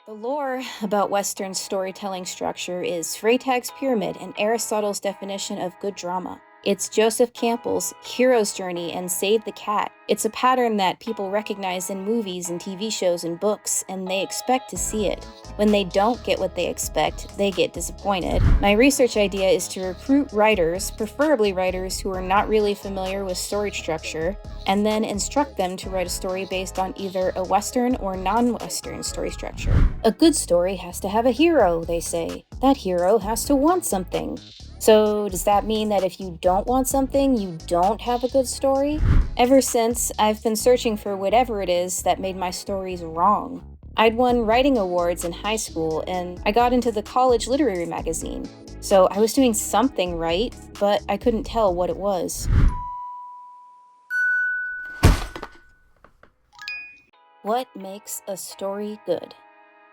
The lore about Western storytelling structure is Freytag's Pyramid and Aristotle's definition of good drama. It's Joseph Campbell's hero's journey and Save the Cat. It's a pattern that people recognize in movies and TV shows and books, and they expect to see it. When they don't get what they expect, they get disappointed. My research idea is to recruit writers, preferably writers who are not really familiar with story structure, and then instruct them to write a story based on either a Western or non-Western story structure. A good story has to have a hero, they say. That hero has to want something. So does that mean that if you don't want something, you don't have a good story? Ever since, I've been searching for whatever it is that made my stories wrong. I'd won writing awards in high school, and I got into the college literary magazine. So I was doing something right, but I couldn't tell what it was. What makes a story good?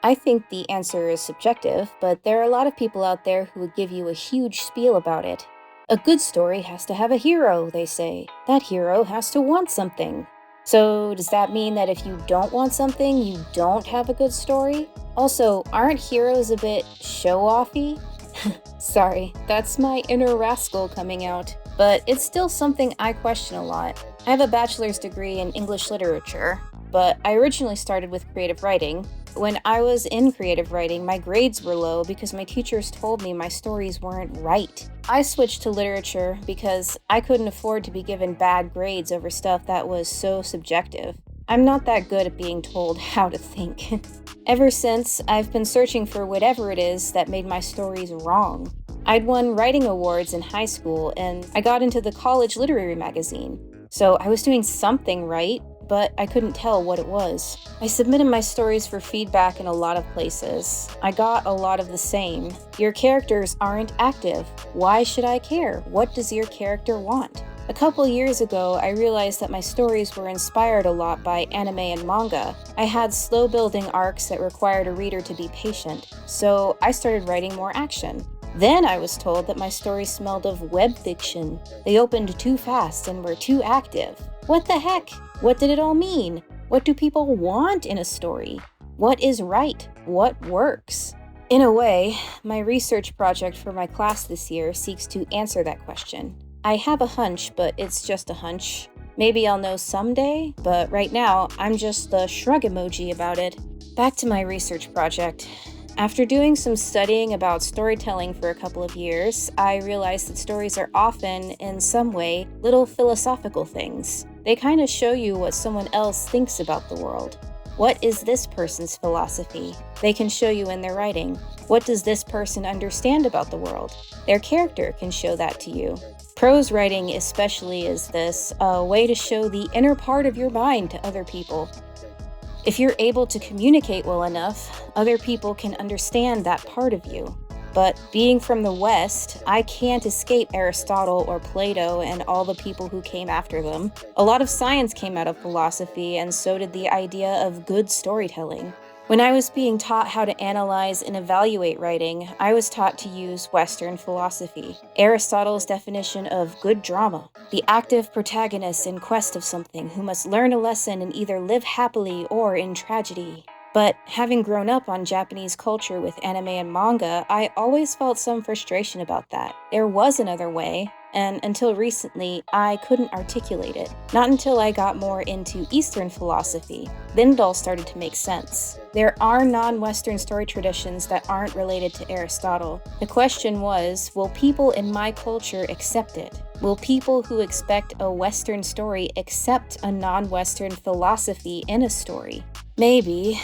I think the answer is subjective, but there are a lot of people out there who would give you a huge spiel about it. A good story has to have a hero, they say. That hero has to want something. So does that mean that if you don't want something, you don't have a good story? Also, aren't heroes a bit show-offy? Sorry, that's my inner rascal coming out. But it's still something I question a lot. I have a bachelor's degree in English literature, but I originally started with creative writing. When I was in creative writing, my grades were low because my teachers told me my stories weren't right. I switched to literature because I couldn't afford to be given bad grades over stuff that was so subjective. I'm not that good at being told how to think. Ever since, I've been searching for whatever it is that made my stories wrong. I'd won writing awards in high school, and I got into the college literary magazine. So I was doing something right, but I couldn't tell what it was. I submitted my stories for feedback in a lot of places. I got a lot of the same. Your characters aren't active. Why should I care? What does your character want? A couple years ago, I realized that my stories were inspired a lot by anime and manga. I had slow-building arcs that required a reader to be patient, so I started writing more action. Then I was told that my stories smelled of web fiction. They opened too fast and were too active. What the heck? What did it all mean? What do people want in a story? What is right? What works? In a way, my research project for my class this year seeks to answer that question. I have a hunch, but it's just a hunch. Maybe I'll know someday, but right now, I'm just the shrug emoji about it. Back to my research project. After doing some studying about storytelling for a couple of years, I realized that stories are often, in some way, little philosophical things. They kind of show you what someone else thinks about the world. What is this person's philosophy? They can show you in their writing. What does this person understand about the world? Their character can show that to you. Prose writing especially is this, a way to show the inner part of your mind to other people. If you're able to communicate well enough, other people can understand that part of you. But being from the West, I can't escape Aristotle or Plato and all the people who came after them. A lot of science came out of philosophy, and so did the idea of good storytelling. When I was being taught how to analyze and evaluate writing, I was taught to use Western philosophy. Aristotle's definition of good drama, the active protagonist in quest of something who must learn a lesson and either live happily or in tragedy. But having grown up on Japanese culture with anime and manga, I always felt some frustration about that. There was another way, and until recently, I couldn't articulate it. Not until I got more into Eastern philosophy. Then it all started to make sense. There are non-Western story traditions that aren't related to Aristotle. The question was, will people in my culture accept it? Will people who expect a Western story accept a non-Western philosophy in a story? Maybe,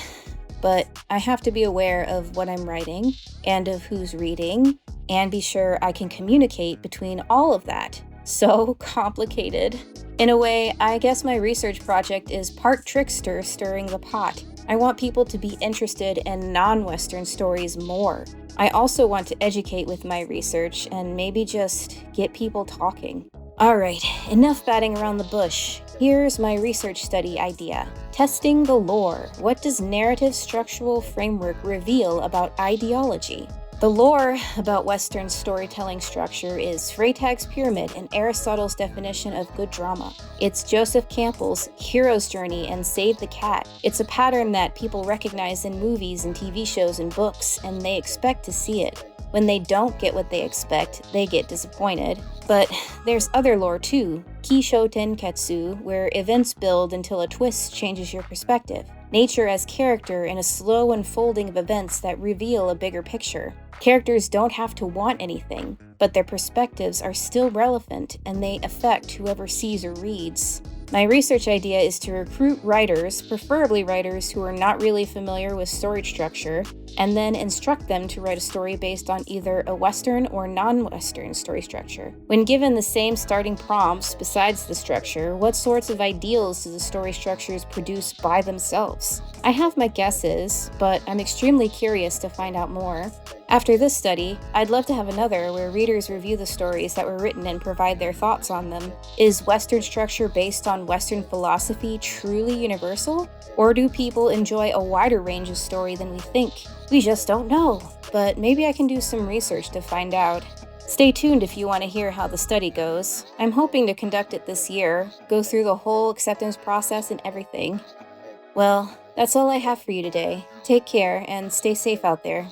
but I have to be aware of what I'm writing and of who's reading, and be sure I can communicate between all of that. So complicated. In a way, I guess my research project is part trickster stirring the pot. I want people to be interested in non-Western stories more. I also want to educate with my research and maybe just get people talking. Alright, enough batting around the bush. Here's my research study idea. Testing the lore. What does narrative structural framework reveal about ideology? The lore about Western storytelling structure is Freytag's pyramid and Aristotle's definition of good drama. It's Joseph Campbell's hero's journey and Save the Cat. It's a pattern that people recognize in movies and TV shows and books, and they expect to see it. When they don't get what they expect, they get disappointed. But there's other lore too, Kisho Tenketsu, where events build until a twist changes your perspective. Nature as character in a slow unfolding of events that reveal a bigger picture. Characters don't have to want anything, but their perspectives are still relevant and they affect whoever sees or reads. My research idea is to recruit writers, preferably writers who are not really familiar with story structure, and then instruct them to write a story based on either a Western or non-Western story structure. When given the same starting prompts besides the structure, what sorts of ideals do the story structures produce by themselves? I have my guesses, but I'm extremely curious to find out more. After this study, I'd love to have another where readers review the stories that were written and provide their thoughts on them. Is Western structure based on Western philosophy truly universal? Or do people enjoy a wider range of story than we think? We just don't know, but maybe I can do some research to find out. Stay tuned if you want to hear how the study goes. I'm hoping to conduct it this year, go through the whole acceptance process and everything. Well, that's all I have for you today. Take care and stay safe out there.